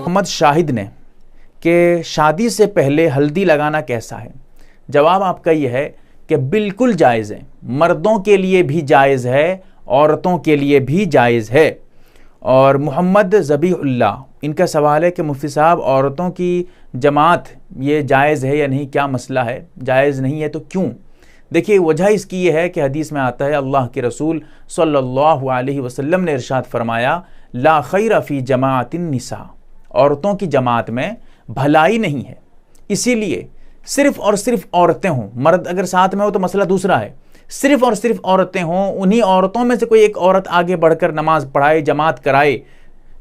मोहम्मद शाहिद ने कि शादी से पहले हल्दी लगाना कैसा है। जवाब आपका यह है कि बिल्कुल जायज़ है, मर्दों के लिए भी जायज़ है, औरतों के लिए भी जायज़ है। और मोहम्मद ज़बीहुल्लाह, इनका सवाल है कि मुफ्ती साहब औरतों की जमात ये जायज़ है या नहीं, क्या मसला है, जायज़ नहीं है तो क्यों। देखिए वजह इसकी ये है कि हदीस में आता है अल्लाह के रसूल सल्लल्लाहु अलैहि वसल्लम ने इरशाद फरमाया ला खैर फी जमाअतिन निसा, औरतों की जमात में भलाई नहीं है। इसीलिए सिर्फ और सिर्फ औरतें हों, मर्द अगर साथ में हो तो मसला दूसरा है, सिर्फ और सिर्फ औरतें हों, उन्हीं औरतों में से कोई एक औरत आगे बढ़कर नमाज पढ़ाए, जमात कराए,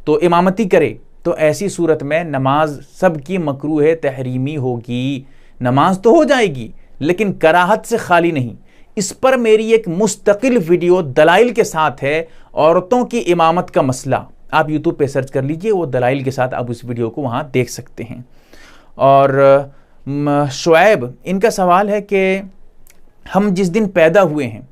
तो इमामती करे, तो ऐसी सूरत में नमाज सबकी मकरूह तहरीमी होगी। नमाज तो हो जाएगी लेकिन कराहत से खाली नहीं। इस पर मेरी एक मुस्तकिल वीडियो दलाइल के साथ है, औरतों की इमामत का मसला। आप यूट्यूब पे सर्च कर लीजिए, वो दलाइल के साथ आप उस वीडियो को वहाँ देख सकते हैं। और शुएब, इनका सवाल है कि हम जिस दिन पैदा हुए हैं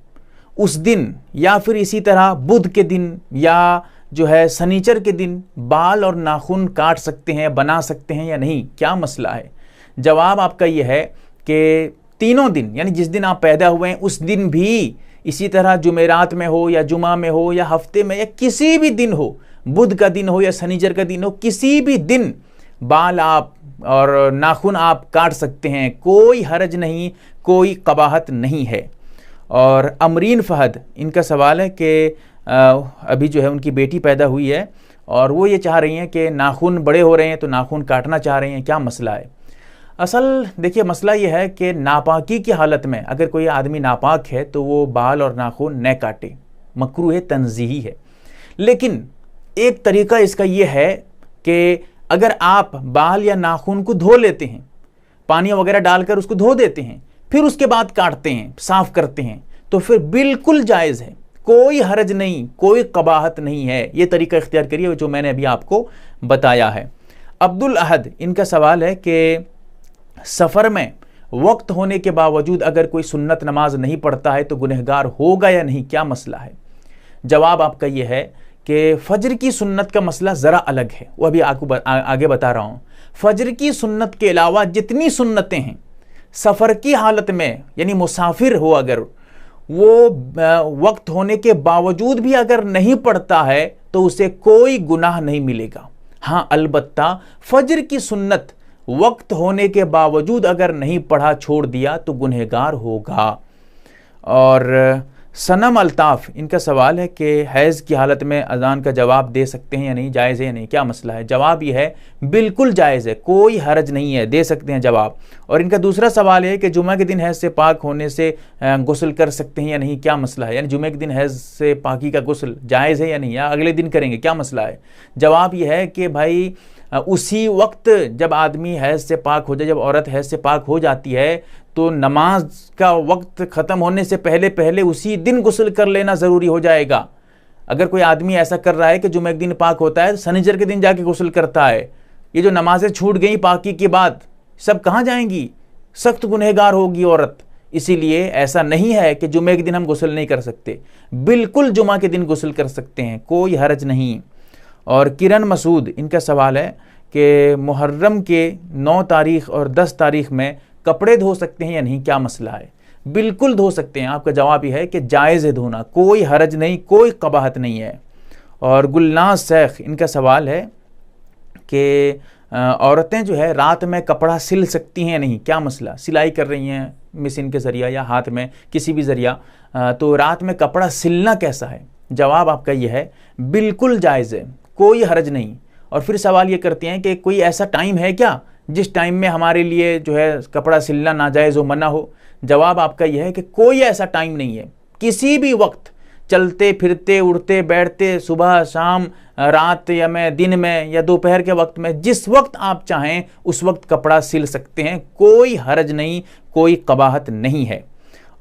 उस दिन या फिर इसी तरह बुध के दिन या जो है शनिचर के दिन बाल और नाखून काट सकते हैं, बना सकते हैं या नहीं, क्या मसला है। जवाब आपका यह है कि तीनों दिन, यानी जिस दिन आप पैदा हुए हैं उस दिन भी, इसी तरह जुमेरात में हो या जुमा में हो या हफ्ते में या किसी भी दिन हो, बुध का दिन हो या शनिचर का दिन हो, किसी भी दिन बाल आप और नाखून आप काट सकते हैं, कोई हरज नहीं, कोई कबाहत नहीं है। और अमरीन फहद, इनका सवाल है कि अभी जो है उनकी बेटी पैदा हुई है और वो ये चाह रही हैं कि नाखून बड़े हो रहे हैं तो नाखून काटना चाह रही हैं, क्या मसला है। असल देखिए मसला ये है कि नापाकी की हालत में अगर कोई आदमी नापाक है तो वो बाल और नाखून न काटे, मकरूह तंज़ीही है। लेकिन एक तरीका इसका ये है कि अगर आप बाल या नाखून को धो लेते हैं, पानी वगैरह डालकर उसको धो देते हैं, फिर उसके बाद काटते हैं, साफ करते हैं, तो फिर बिल्कुल जायज़ है, कोई हरज नहीं, कोई कबाहत नहीं है। ये तरीका इख्तियार करिए जो मैंने अभी आपको बताया है। अब्दुल अहद, इनका सवाल है कि सफ़र में वक्त होने के बावजूद अगर कोई सुन्नत नमाज नहीं पढ़ता है तो गुनहगार होगा या नहीं, क्या मसला है। जवाब आपका यह है कि फ़जर की सुन्नत का मसला ज़रा अलग है, वो अभी आपको आगे बता रहा हूँ। फ़जर की सुन्नत के अलावा जितनी सुन्नतें हैं सफ़र की हालत में, यानी मुसाफिर हो अगर, वो वक्त होने के बावजूद भी अगर नहीं पढ़ता है तो उसे कोई गुनाह नहीं मिलेगा। हाँ अलबत्ता फ़जर की सुन्नत वक्त होने के बावजूद अगर नहीं पढ़ा, छोड़ दिया तो गुनहगार होगा। और सनम अल्ताफ़, इनका सवाल है कि हैज़ की हालत में अज़ान का जवाब दे सकते हैं या नहीं, जायज़ है या नहीं, क्या मसला है। जवाब यह है बिल्कुल जायज़ है, कोई हरज नहीं है, दे सकते हैं जवाब। और इनका दूसरा सवाल है कि जुमा के दिन हैज़ से पाक होने से गुस्ल कर सकते हैं या नहीं, क्या मसला है। यानी जुमे के दिन हैज़ से पाकी का गुस्ल जायज़ है या नहीं, या अगले दिन करेंगे, क्या मसला है। जवाब यह है कि भाई उसी वक्त जब आदमी हैज़ से पाक हो जाए, जब औरत हैज़ से पाक हो जाती है तो नमाज का वक्त ख़त्म होने से पहले पहले उसी दिन गुस्ल कर लेना ज़रूरी हो जाएगा। अगर कोई आदमी ऐसा कर रहा है कि जुमे के दिन पाक होता है, शनिचर के दिन जाके गुस्ल करता है, ये जो नमाजें छूट गई पाकी के बाद, सब कहाँ जाएंगी, सख्त गुनहगार होगी औरत। इसीलिए ऐसा नहीं है कि जुमे के दिन हम गुस्ल नहीं कर सकते, बिल्कुल जुमा के दिन गुस्ल कर सकते हैं, कोई हरज नहीं। और किरण मसूद, इनका सवाल है कि मुहर्रम के 9 तारीख़ और 10 तारीख़ में कपड़े धो सकते हैं या नहीं, क्या मसला है। बिल्कुल धो सकते हैं, आपका जवाब यह है कि जायज़ है धोना, कोई हरज नहीं, कोई कबाहत नहीं है। और गुलनाज शेख, इनका सवाल है कि औरतें जो है रात में कपड़ा सिल सकती हैं या नहीं, क्या मसला। सिलाई कर रही हैं मशीन के ज़रिया या हाथ में किसी भी ज़रिया, तो रात में कपड़ा सिलना कैसा है। जवाब आपका यह है बिल्कुल जायज़ है, कोई हरज नहीं। और फिर सवाल ये करते हैं कि कोई ऐसा टाइम है क्या जिस टाइम में हमारे लिए जो है कपड़ा सिलना नाजायज़ हो, मना हो। जवाब आपका यह है कि कोई ऐसा टाइम नहीं है, किसी भी वक्त, चलते फिरते उड़ते बैठते, सुबह शाम, रात या में दिन में या दोपहर के वक्त में, जिस वक्त आप चाहें उस वक्त कपड़ा सिल सकते हैं, कोई हरज नहीं, कोई कबाहत नहीं है।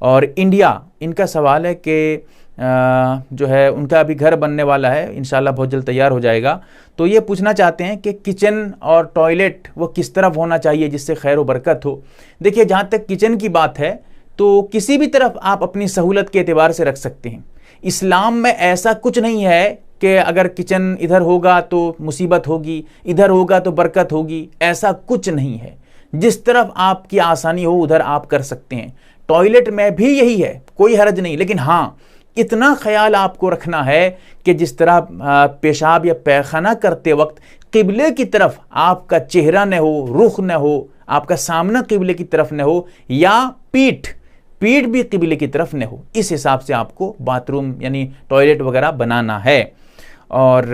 और इंडिया, इनका सवाल है कि जो है उनका अभी घर बनने वाला है, इंशाल्लाह बहुत जल्द तैयार हो जाएगा, तो ये पूछना चाहते हैं कि किचन और टॉयलेट वो किस तरफ होना चाहिए जिससे खैर व बरकत हो। देखिए जहाँ तक किचन की बात है तो किसी भी तरफ आप अपनी सहूलत के एतबार से रख सकते हैं। इस्लाम में ऐसा कुछ नहीं है कि अगर किचन इधर होगा तो मुसीबत होगी, इधर होगा तो बरकत होगी, ऐसा कुछ नहीं है। जिस तरफ आपकी आसानी हो उधर आप कर सकते हैं। टॉयलेट में भी यही है, कोई हर्ज नहीं, लेकिन हाँ इतना ख्याल आपको रखना है कि जिस तरह पेशाब या पैखाना करते वक्त किबले की तरफ आपका चेहरा न हो, रुख न हो, आपका सामना किबले की तरफ न हो, या पीठ भी किबले की तरफ न हो। इस हिसाब से आपको बाथरूम यानी टॉयलेट वगैरह बनाना है। और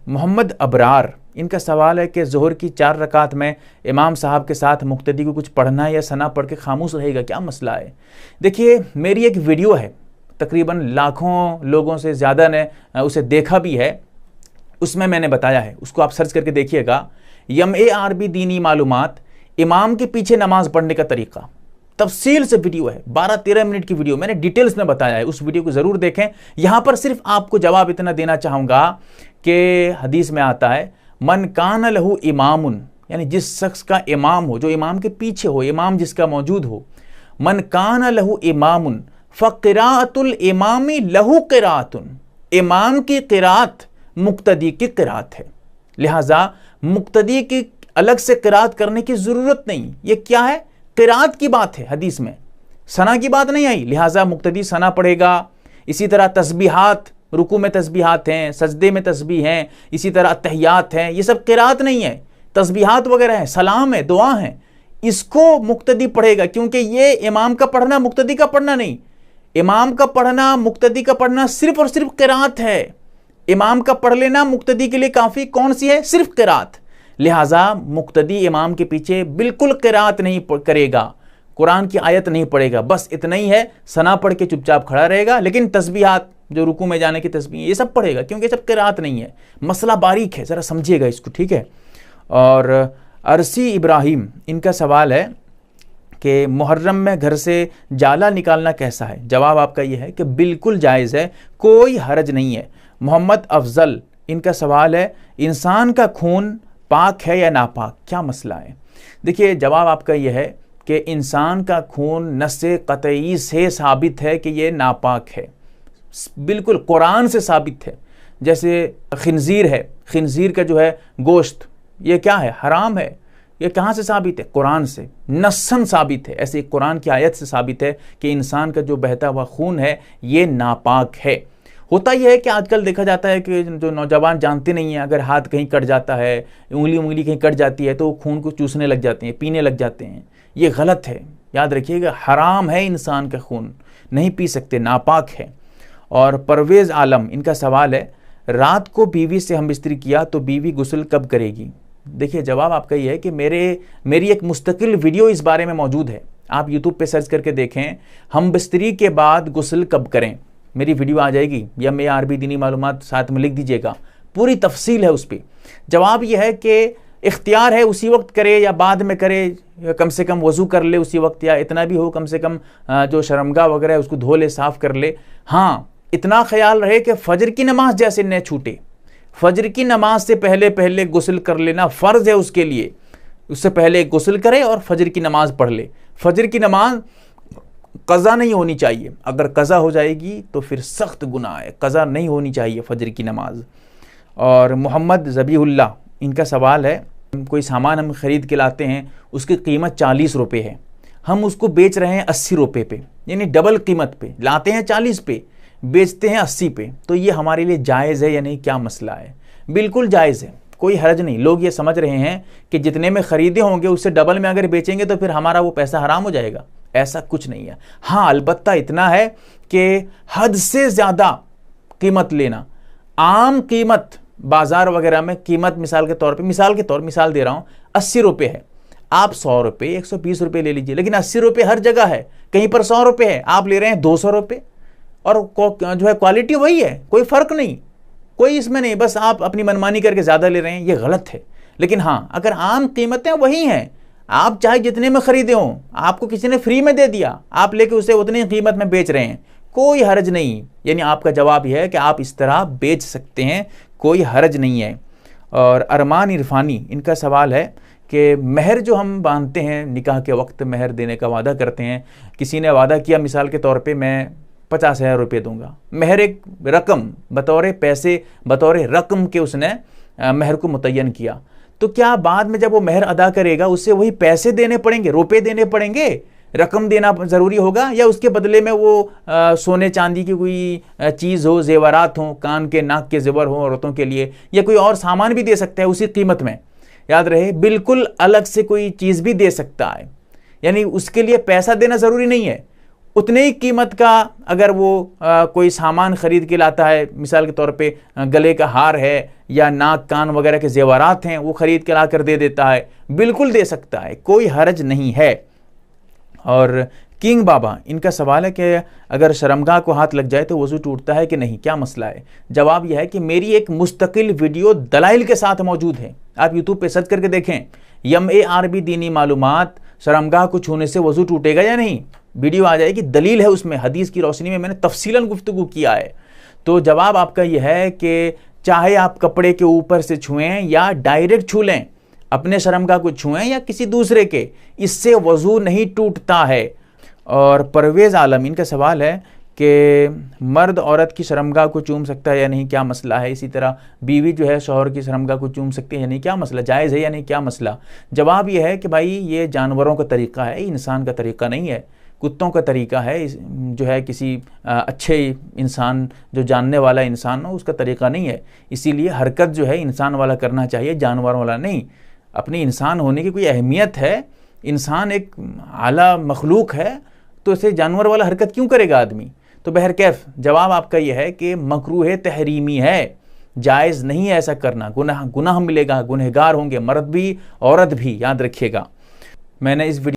मोहम्मद अबरार, इनका सवाल है कि ज़ोहर की 4 रकात में इमाम साहब के साथ मुक्तदी को कुछ पढ़ना है या सना पढ़ के खामोश रहेगा, क्या मसला है? देखिए, मेरी एक वीडियो है, तकरीबन लाखों लोगों से ज़्यादा ने उसे देखा भी है, उसमें मैंने बताया है, उसको आप सर्च करके देखिएगा। MARB दीनी मालूमात, इमाम के पीछे नमाज पढ़ने का तरीका, तफसील से वीडियो है, 12-13 मिनट की वीडियो, मैंने डिटेल्स में बताया है, उस वीडियो को ज़रूर देखें। यहाँ पर सिर्फ आपको जवाब इतना देना चाहूँगा कि हदीस में आता है, मन कान लहू इमामुन, यानी जिस शख्स का इमाम हो, जो इमाम के पीछे हो, इमाम जिसका मौजूद हो, मन कान लहू इमामुन फ़क़िराअतुल इमामी लहू क़िराअतुन, इमाम की क़िराअत मुक्तदी की क़िराअत है, लिहाजा मुक्तदी की अलग से क़िराअत करने की ज़रूरत नहीं। ये क्या है? क़िराअत की बात है, हदीस में सना की बात नहीं आई, लिहाजा मुक्तदी सना पढ़ेगा। इसी तरह तस्बीहात, रुकू में तस्बीहात हैं, सजदे में तस्बीह हैं, इसी तरह तहियात हैं, ये सब क़िराअत नहीं है, तस्बीहात वगैरह है, सलाम है, दुआ है, इसको मुक्तदी पढ़ेगा, क्योंकि ये इमाम का पढ़ना मुक्तदी का पढ़ना नहीं। इमाम का पढ़ना मुक्तदी का पढ़ना सिर्फ और सिर्फ क़िराअत है। इमाम का पढ़ लेना मुक्तदी के लिए काफ़ी कौन सी है? सिर्फ क़िराअत। लिहाजा मुक्तदी इमाम के पीछे बिल्कुल क़िराअत नहीं करेगा, कुरान की आयत नहीं पढ़ेगा, बस इतना ही है, सना पढ़ के चुपचाप खड़ा रहेगा। लेकिन तस्बीहात, जो रुकू में जाने की तस्बीह, ये सब पढ़ेगा, क्योंकि सब क़िराअत नहीं है। मसला बारीक है, ज़रा समझिएगा इसको, ठीक है। और अरसी इब्राहिम, इनका सवाल है कि मुहर्रम में घर से जाला निकालना कैसा है? जवाब आपका यह है कि बिल्कुल जायज़ है, कोई हरज नहीं है। मोहम्मद अफजल, इनका सवाल है, इंसान का खून पाक है या नापाक, क्या मसला है? देखिए, जवाब आपका यह है कि इंसान का खून नस्से क़तई से साबित है कि ये नापाक है, बिल्कुल कुरान से साबित है। जैसे खिंजीर है, खिंजीर का जो है गोश्त, ये क्या है? हराम है। ये कहाँ से साबित है? कुरान से, नस्सन साबित है। ऐसे कुरान की आयत से साबित है कि इंसान का जो बहता हुआ खून है ये नापाक है। होता यह है कि आजकल देखा जाता है कि जो नौजवान जानते नहीं हैं, अगर हाथ कहीं कट जाता है, उंगली कहीं कट जाती है, तो वो खून को चूसने लग जाते हैं, पीने लग जाते हैं। ये गलत है, याद रखिएगा, हराम है, इंसान का खून नहीं पी सकते, नापाक है। और परवेज़ आलम, इनका सवाल है, रात को बीवी से हम बिस्तरी किया तो बीवी गुस्ल कब करेगी? देखिए, जवाब आपका ये है कि मेरी एक मुस्तकिल वीडियो इस बारे में मौजूद है, आप यूट्यूब पे सर्च करके देखें, हम बिस्तरी के बाद गुस्ल कब करें, मेरी वीडियो आ जाएगी, MARB दीनी मालूमात साथ में लिख दीजिएगा, पूरी तफसील है उस पर। जवाब यह है कि इख्तियार है, उसी वक्त करे या बाद में करे, कम से कम वज़ू कर ले उसी वक्त, या इतना भी हो कम से कम जो शर्मगाह वगैरह है उसको धो ले, साफ़ कर ले। हाँ, इतना ख्याल रहे कि फजर की नमाज जैसे न छूटे, फजर की नमाज से पहले गुस्ल कर लेना फ़र्ज़ है उसके लिए, उससे पहले गुस्ल करे और फजर की नमाज पढ़ ले। फजर की नमाज क़ज़ा नहीं होनी चाहिए, अगर क़ज़ा हो जाएगी तो फिर सख्त गुनाह है, क़ज़ा नहीं होनी चाहिए फजर की नमाज। और मोहम्मद ज़बीहुल्लाह, इनका सवाल है, कोई सामान हम ख़रीद के लाते हैं, उसकी कीमत 40 रुपये है, हम उसको बेच रहे हैं 80 रुपये पे, यानी डबल कीमत पे, लाते हैं 40 पे, बेचते हैं 80 पे, तो ये हमारे लिए जायज़ है या नहीं, क्या मसला है? बिल्कुल जायज़ है, कोई हर्ज नहीं। लोग ये समझ रहे हैं कि जितने में ख़रीदे होंगे उससे डबल में अगर बेचेंगे तो फिर हमारा वो पैसा हराम हो जाएगा, ऐसा कुछ नहीं है। हाँ, अलबत्ता इतना है कि हद से ज़्यादा कीमत लेना, आम कीमत बाज़ार वगैरह में कीमत मिसाल दे रहा हूँ 80 रुपये है, आप 100 रुपये 120 रुपये ले लीजिए, लेकिन 80 रुपये हर जगह है, कहीं पर 100 रुपये है, आप ले रहे हैं 200 रुपये, और जो है क्वालिटी वही है, कोई फ़र्क नहीं, कोई इसमें नहीं, बस आप अपनी मनमानी करके ज़्यादा ले रहे हैं, ये गलत है। लेकिन हाँ, अगर आम कीमतें वही हैं, आप चाहे जितने में ख़रीदे हों, आपको किसी ने फ्री में दे दिया, आप लेके उसे उतनी कीमत में बेच रहे हैं, कोई हर्ज नहीं। यानी आपका जवाब यह है कि आप इस तरह बेच सकते हैं, कोई हर्ज नहीं है। और अरमान इरफानी, इनका सवाल है कि महर जो हम बांधते हैं, निकाह के वक्त महर देने का वादा करते हैं, किसी ने वादा किया मिसाल के तौर पे मैं 50,000 रुपये दूंगा। महर एक रकम बतौर पैसे, बतौर रकम के उसने महर को मुतय्यन किया। तो क्या बाद में जब वो महर अदा करेगा उससे वही पैसे देने पड़ेंगे, रुपए देने पड़ेंगे, रकम देना ज़रूरी होगा, या उसके बदले में वो सोने चांदी की कोई चीज़ हो, जेवरात हो, कान के नाक के जेवर हो औरतों के लिए, या कोई और सामान भी दे सकता है उसी कीमत में। याद रहे, बिल्कुल अलग से कोई चीज़ भी दे सकता है, यानी उसके लिए पैसा देना ज़रूरी नहीं है। उतने ही कीमत का अगर वो कोई सामान खरीद के लाता है, मिसाल के तौर पे गले का हार है या नाक कान वगैरह के जेवरात हैं, वो खरीद के ला कर दे देता है, बिल्कुल दे सकता है, कोई हर्ज नहीं है। और किंग बाबा, इनका सवाल है कि अगर शर्मगाह को हाथ लग जाए तो वज़ू टूटता है कि नहीं, क्या मसला है? जवाब यह है कि मेरी एक मुस्तकिल वीडियो दलाइल के साथ मौजूद है, आप यूट्यूब पे सर्च करके देखें, MARB दीनी मालूमात, शर्मगाह को छूने से वज़ू टूटेगा या नहीं, वीडियो आ जाएगी, दलील है उसमें, हदीस की रोशनी में मैंने तफसीलन गुफ्तगू किया है। तो जवाब आपका यह है कि चाहे आप कपड़े के ऊपर से छुएं या डायरेक्ट छू लें, अपने शर्मगाह को छुएं या किसी दूसरे के, इससे वज़ू नहीं टूटता है। और परवेज़ आलम, इनका सवाल है कि मर्द औरत की शर्मगाह को चूम सकता है या नहीं, क्या मसला है? इसी तरह बीवी जो है शौहर की शर्मगाह को चूम सकती है या नहीं, क्या मसला, जायज़ है या नहीं, क्या मसला? जवाब यह है कि भाई ये जानवरों का तरीक़ा है, इंसान का तरीक़ा नहीं है, कुत्तों का तरीक़ा है, जो है किसी अच्छे इंसान जो जानने वाला इंसान हो उसका तरीक़ा नहीं है। इसीलिए हरकत जो है इंसान वाला करना चाहिए, जानवर वाला नहीं। अपने इंसान होने की कोई अहमियत है, इंसान एक आला मखलूक है, तो इसे जानवर वाला हरकत क्यों करेगा आदमी? तो बहरकैफ जवाब आपका यह है कि मकरूह तहरीमी है, जायज़ नहीं है ऐसा करना, गुनाह मिलेगा, गुनहगार होंगे मर्द भी औरत भी, याद रखिएगा। मैंने इस वीडियो